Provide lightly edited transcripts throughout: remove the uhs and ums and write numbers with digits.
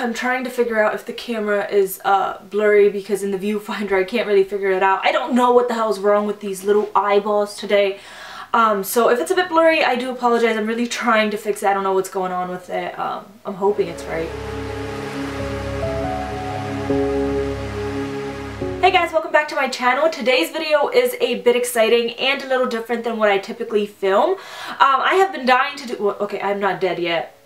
I'm trying to figure out if the camera is blurry because in the viewfinder I can't really figure it out. I don't know what the hell is wrong with these little eyeballs today. So if it's a bit blurry, I do apologize. I'm really trying to fix it. I don't know what's going on with it. I'm hoping it's right. Hey guys, welcome back to my channel. Today's video is a bit exciting and a little different than what I typically film. I have been dying to do, well, okay, I'm not dead yet.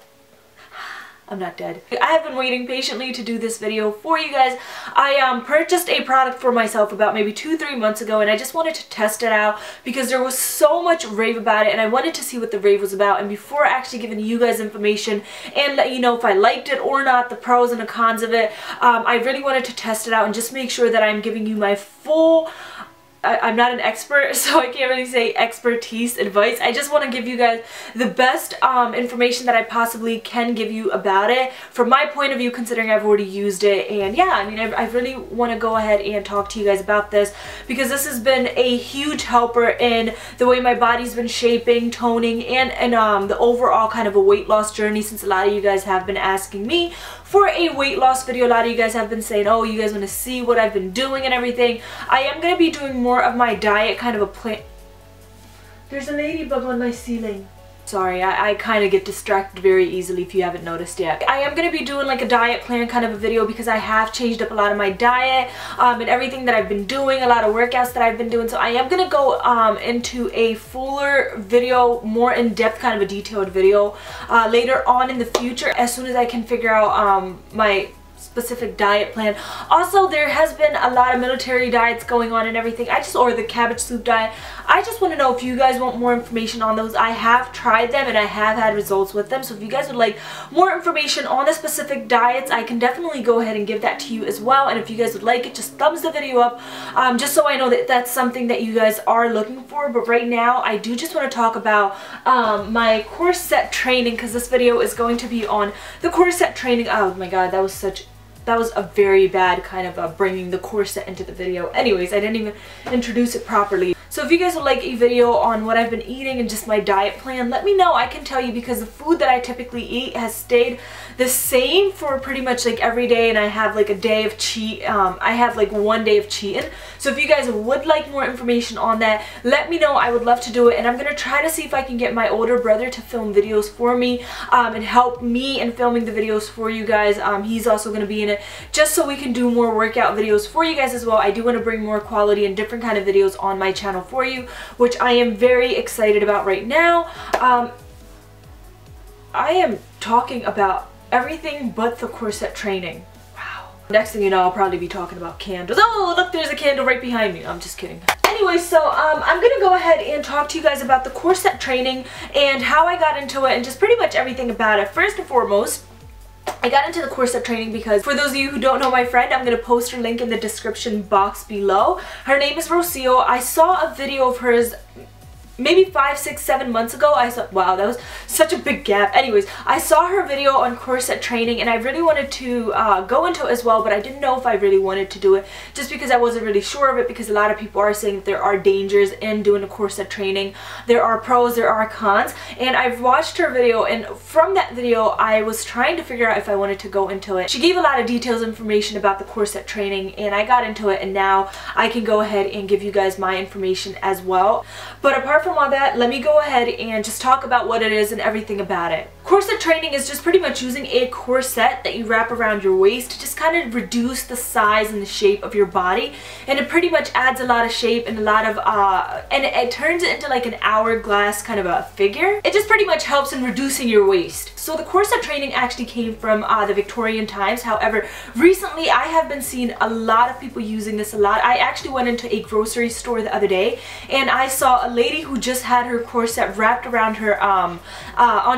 I'm not dead. I have been waiting patiently to do this video for you guys. I purchased a product for myself about maybe 2-3 months ago, and I just wanted to test it out because there was so much rave about it and I wanted to see what the rave was about. And before actually giving you guys information and let you know if I liked it or not, the pros and the cons of it, I really wanted to test it out and just make sure that I'm giving you my full I'm not an expert, so I can't really say expertise advice. I just want to give you guys the best information that I possibly can give you about it from my point of view, considering I've already used it. And yeah, I mean, I really want to go ahead and talk to you guys about this because this has been a huge helper in the way my body's been shaping, toning, and the overall kind of a weight loss journey, since a lot of you guys have been asking me for a weight loss video. A lot of you guys have been saying, oh, you guys want to see what I've been doing and everything. I am going to be doing more of my diet, kind of a plan. There's a ladybug on my ceiling. Sorry, I kind of get distracted very easily if you haven't noticed yet. I am going to be doing like a diet plan kind of a video because I have changed up a lot of my diet and everything that I've been doing, a lot of workouts that I've been doing. So I am going to go into a fuller video, more in-depth kind of a detailed video later on in the future as soon as I can figure out my specific diet plan. Also, there has been a lot of military diets going on and everything. Or the cabbage soup diet. I just want to know if you guys want more information on those. I have tried them and I have had results with them. So if you guys would like more information on the specific diets, I can definitely go ahead and give that to you as well. And if you guys would like it, just thumbs the video up just so I know that that's something that you guys are looking for. But right now, I do just want to talk about my corset training, because this video is going to be on the corset training. Oh my god, that was a very bad kind of bringing the corset into the video. Anyways, I didn't even introduce it properly. So if you guys would like a video on what I've been eating and just my diet plan, let me know. I can tell you, because the food that I typically eat has stayed the same for pretty much like every day, and I have like a day of cheat. I have like one day of cheating. So if you guys would like more information on that, let me know. I would love to do it, and I'm gonna try to see if I can get my older brother to film videos for me and help me in filming the videos for you guys. He's also gonna be in it just so we can do more workout videos for you guys as well. I do want to bring more quality and different kind of videos on my channel for you, which I am very excited about right now. I am talking about everything but the corset training. Wow. Next thing you know, I'll probably be talking about candles. Oh, look, there's a candle right behind me. I'm just kidding. Anyway, so I'm gonna go ahead and talk to you guys about the corset training and how I got into it and just pretty much everything about it. First and foremost, I got into the corset training because, for those of you who don't know my friend, I'm going to post her link in the description box below. Her name is Rocio. I saw a video of hers maybe 5, 6, 7 months ago. I saw, wow, that was such a big gap. Anyways, I saw her video on corset training and I really wanted to go into it as well, but I didn't know if I really wanted to do it just because I wasn't really sure of it, because a lot of people are saying that there are dangers in doing a corset training. There are pros, there are cons, and I've watched her video, and from that video I was trying to figure out if I wanted to go into it. She gave a lot of details, information about the corset training, and I got into it, and now I can go ahead and give you guys my information as well. But apart from all that, let me go ahead and just talk about what it is and everything about it. Corset training is just pretty much using a corset that you wrap around your waist to just kind of reduce the size and the shape of your body, and it pretty much adds a lot of shape and a lot of and it turns it into like an hourglass kind of a figure. It just pretty much helps in reducing your waist. So the corset training actually came from the Victorian times. However, recently I have been seeing a lot of people using this a lot. I actually went into a grocery store the other day and I saw a lady who just had her corset wrapped around her on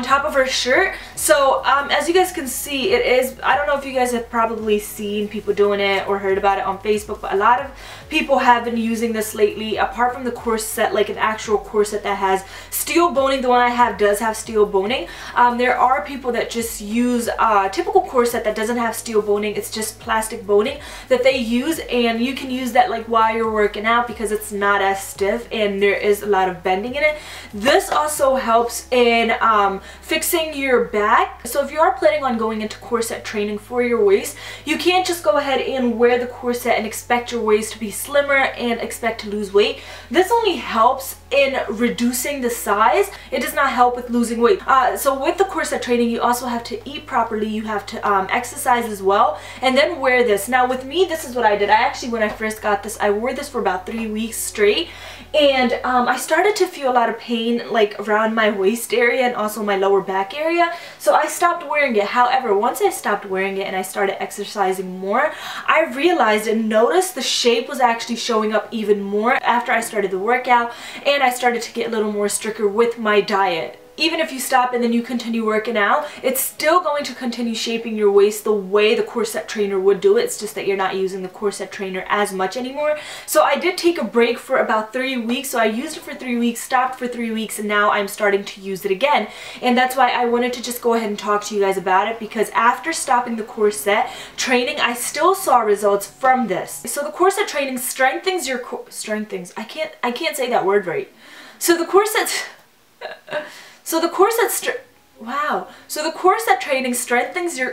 top of her shirt. So as you guys can see, it is, I don't know if you guys have probably probably seen people doing it or heard about it on Facebook, but a lot of people have been using this lately. Apart from the corset, like an actual corset that has steel boning, the one I have does have steel boning. There are people that just use a typical corset that doesn't have steel boning. It's just plastic boning that they use, and you can use that like while you're working out because it's not as stiff and there is a lot of bending in it. This also helps in fixing your back. So if you are planning on going into corset training for your waist, you can't just go ahead and wear the corset and expect your waist to be slimmer and expect to lose weight. This only helps in reducing the size. It does not help with losing weight. So with the corset training, you also have to eat properly. You have to exercise as well, and then wear this. Now with me, this is what I did. I actually, when I first got this, I wore this for about 3 weeks straight, and I started to feel a lot of pain like around my waist area and also my lower back area, so I stopped wearing it. However, once I stopped wearing it and I started exercising more, I realized and noticed the shape was actually showing up even more after I started the workout, and I started to get a little more stricter with my diet. Even if you stop and then you continue working out, it's still going to continue shaping your waist the way the corset trainer would do it. It's just that you're not using the corset trainer as much anymore. So I did take a break for about 3 weeks. So I used it for 3 weeks, stopped for 3 weeks, and now I'm starting to use it again. And that's why I wanted to just go ahead and talk to you guys about it, because after stopping the corset training, I still saw results from this. So the corset training strengthens your I can't say that word right. So the corset training strengthens your,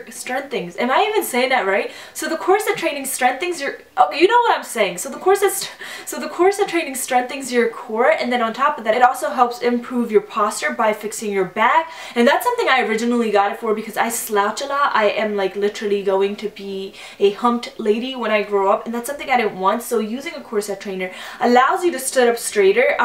am I even saying that right? So the corset training strengthens your, okay, you know what I'm saying. So the corset training strengthens your core, and then on top of that, it also helps improve your posture by fixing your back. And that's something I originally got it for because I slouch a lot. I am like literally going to be a humped lady when I grow up, and that's something I didn't want. So using a corset trainer allows you to sit up straighter.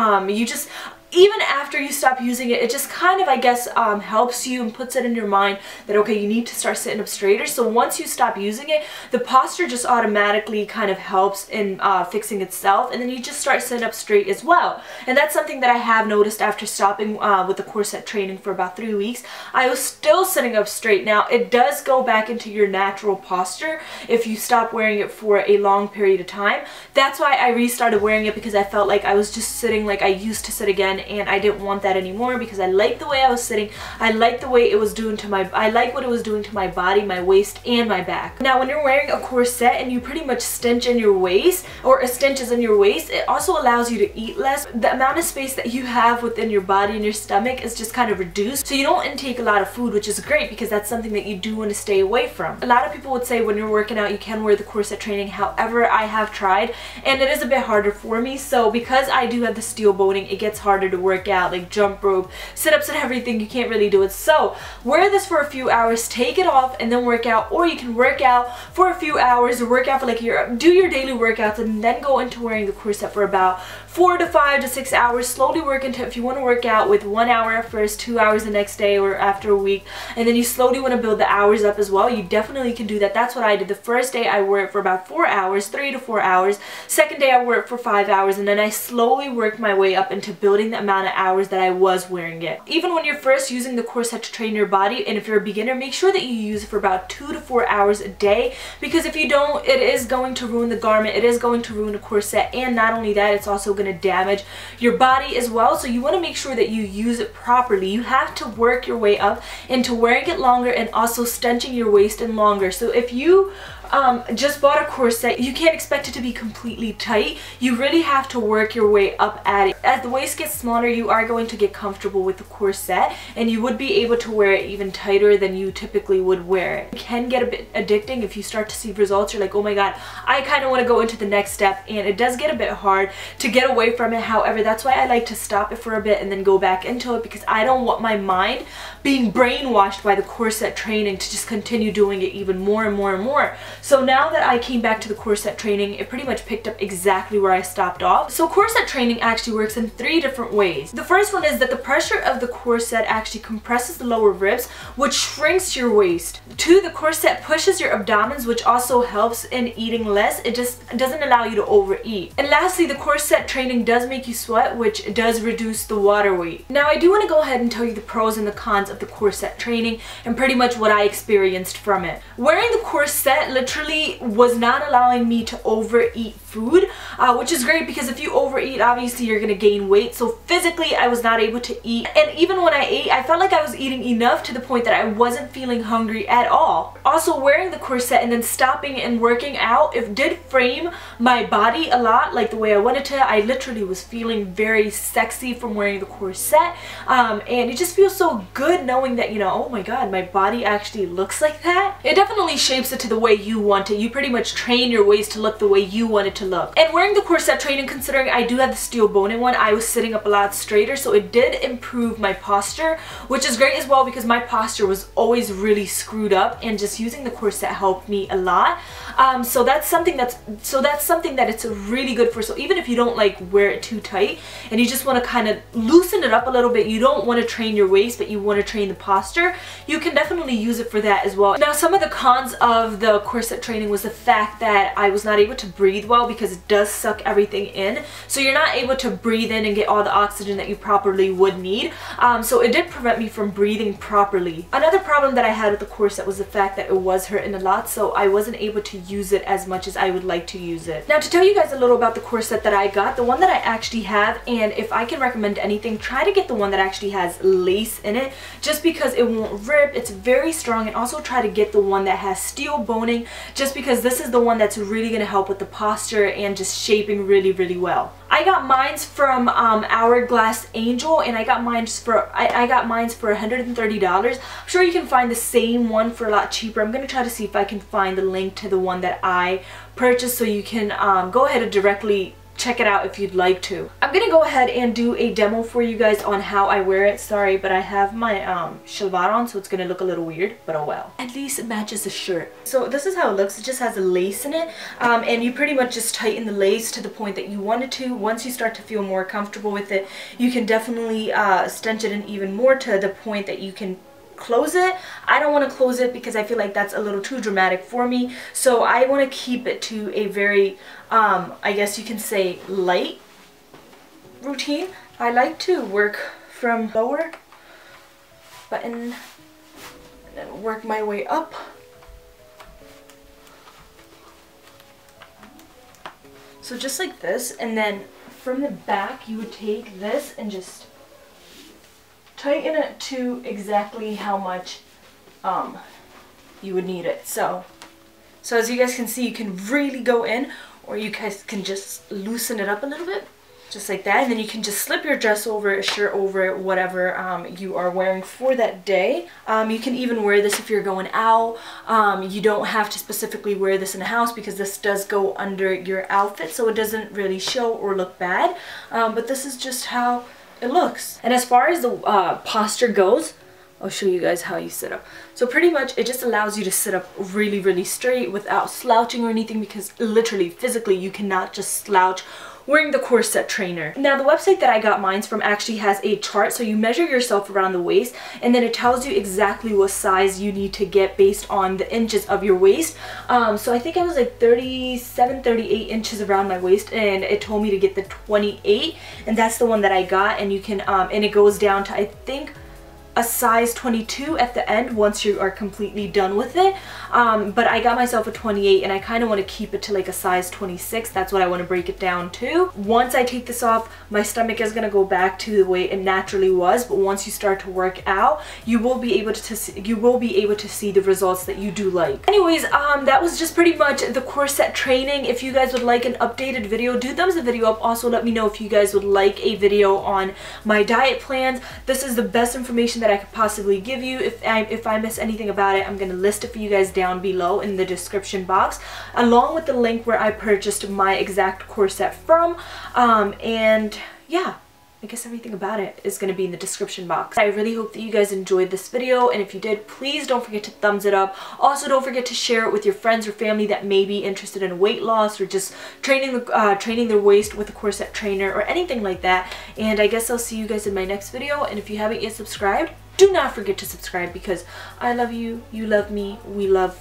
Even after you stop using it, it just kind of, I guess, helps you and puts it in your mind that, okay, you need to start sitting up straighter. So once you stop using it, the posture just automatically kind of helps in fixing itself, and then you just start sitting up straight as well. And that's something that I have noticed after stopping with the corset training for about 3 weeks. I was still sitting up straight. Now, it does go back into your natural posture if you stop wearing it for a long period of time. That's why I restarted wearing it, because I felt like I was just sitting like I used to sit again, and I didn't want that anymore because I liked the way I was sitting. I liked the way it was doing to I like what it was doing to my body, my waist, and my back. Now when you're wearing a corset and you pretty much cinch in your waist, or a cinch is in your waist, it also allows you to eat less. The amount of space that you have within your body and your stomach is just kind of reduced, so you don't intake a lot of food, which is great because that's something that you do want to stay away from. A lot of people would say when you're working out you can wear the corset training. However, I have tried and it is a bit harder for me. So because I do have the steel boning, it gets harder to work out, like jump rope, sit-ups and everything. You can't really do it. So wear this for a few hours, take it off, and then work out. Or you can work out for a few hours, or work out for like do your daily workouts, and then go into wearing the corset for about 4 to 5 to 6 hours. Slowly work into, if you want to work out with 1 hour at first, 2 hours the next day, or after a week, and then you slowly want to build the hours up as well, you definitely can do that. That's what I did. The first day I wore it for about 4 hours, 3 to 4 hours. Second day I wore it for 5 hours, and then I slowly worked my way up into building the amount of hours that I was wearing it. Even when you're first using the corset to train your body, and if you're a beginner, make sure that you use it for about 2 to 4 hours a day, because if you don't, it is going to ruin the garment, it is going to ruin the corset, and not only that, it's also going to damage your body as well. So you want to make sure that you use it properly. You have to work your way up into wearing it longer and also cinching your waist in longer. So if you just bought a corset, you can't expect it to be completely tight. You really have to work your way up at it. As the waist gets smaller, you are going to get comfortable with the corset, and you would be able to wear it even tighter than you typically would wear it. It can get a bit addicting. If you start to see results, you're like, oh my god, I kind of want to go into the next step, and it does get a bit hard to get away from it. However, that's why I like to stop it for a bit and then go back into it, because I don't want my mind being brainwashed by the corset training to just continue doing it even more and more and more. So now that I came back to the corset training, it pretty much picked up exactly where I stopped off. So corset training actually works in 3 different ways. The first one is that the pressure of the corset actually compresses the lower ribs, which shrinks your waist. 2, the corset pushes your abdomens, which also helps in eating less. It just doesn't allow you to overeat. And lastly, the corset training does make you sweat, which does reduce the water weight. Now I do want to go ahead and tell you the pros and the cons of the corset training and pretty much what I experienced from it. Wearing the corset literally literally was not allowing me to overeat food, which is great because if you overeat, obviously you're gonna gain weight. So physically I was not able to eat, and even when I ate, I felt like I was eating enough to the point that I wasn't feeling hungry at all. Also, wearing the corset and then stopping and working out, it did frame my body a lot like the way I wanted to. I literally was feeling very sexy from wearing the corset, and it just feels so good knowing that, you know, oh my god, my body actually looks like that. It definitely shapes it to the way you want it. You pretty much train your waist to look the way you want it to look. And wearing the corset training, considering I do have the steel bone in one, I was sitting up a lot straighter, so it did improve my posture, which is great as well because my posture was always really screwed up, and just using the corset helped me a lot. So that's something that it's really good for. So even if you don't like wear it too tight and you just want to kind of loosen it up a little bit, you don't want to train your waist but you want to train the posture, you can definitely use it for that as well. Now, some of the cons of the corset training was the fact that I was not able to breathe well because it does suck everything in, so you're not able to breathe in and get all the oxygen that you properly would need. So it did prevent me from breathing properly. Another problem that I had with the corset was the fact that it was hurting a lot, so I wasn't able to use it as much as I would like to use it. Now, to tell you guys a little about the corset that I got, the one that I actually have, and if I can recommend anything, try to get the one that actually has lace in it, just because it won't rip. It's very strong. And also try to get the one that has steel boning, just because this is the one that's really going to help with the posture and just shaping really, really well. I got mines from Hourglass Angel, and I got mines for $130. I'm sure you can find the same one for a lot cheaper. I'm going to try to see if I can find the link to the one that I purchased, so you can go ahead and directly check it out if you'd like to. I'm gonna go ahead and do a demo for you guys on how I wear it. Sorry, but I have my shalwar on, so it's gonna look a little weird, but oh well. At least it matches the shirt. So this is how it looks. It just has a lace in it, and you pretty much just tighten the lace to the point that you want it to. Once you start to feel more comfortable with it, you can definitely stench it in even more to the point that you can close it. I don't want to close it because I feel like that's a little too dramatic for me, so I want to keep it to a very I guess you can say light routine. I like to work from lower button and then work my way up. So just like this, and then from the back you would take this and just tighten it to exactly how much you would need it. So as you guys can see, you can really go in, or you guys can just loosen it up a little bit, just like that, and then you can just slip your dress over it, shirt over it, whatever you are wearing for that day. You can even wear this if you're going out. You don't have to specifically wear this in the house because this does go under your outfit, so it doesn't really show or look bad, but this is just how it looks. And as far as the posture goes, I'll show you guys how you sit up. So pretty much it just allows you to sit up really, really straight without slouching or anything, because literally physically you cannot just slouch wearing the corset trainer. Now, the website that I got mine from actually has a chart, so you measure yourself around the waist and then it tells you exactly what size you need to get based on the inches of your waist. So I think I was like 37, 38 inches around my waist, and it told me to get the 28, and that's the one that I got. And you can and it goes down to, I think, a size 22 at the end once you are completely done with it, but I got myself a 28, and I kind of want to keep it to like a size 26. That's what I want to break it down to. Once I take this off, my stomach is going to go back to the way it naturally was, but once you start to work out, you will be able to see the results that you do like. Anyways, that was just pretty much the corset training. If you guys would like an updated video, do thumbs the video up. Also, let me know if you guys would like a video on my diet plans. This is the best information that I could possibly give you. If I miss anything about it, I'm going to list it for you guys down below in the description box, along with the link where I purchased my exact corset from. And yeah, I guess everything about it is going to be in the description box. I really hope that you guys enjoyed this video, and if you did, please don't forget to thumbs it up. Also, don't forget to share it with your friends or family that may be interested in weight loss or just training their waist with a corset trainer or anything like that. And I guess I'll see you guys in my next video, and if you haven't yet subscribed, do not forget to subscribe, because I love you, you love me, we love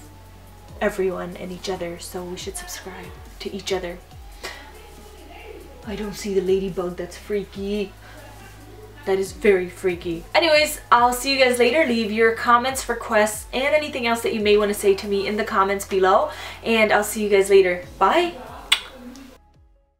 everyone and each other, so we should subscribe to each other. I don't see the ladybug. That's freaky. that is very freaky. Anyways, I'll see you guys later. Leave your comments, requests, and anything else that you may want to say to me in the comments below. And I'll see you guys later. Bye!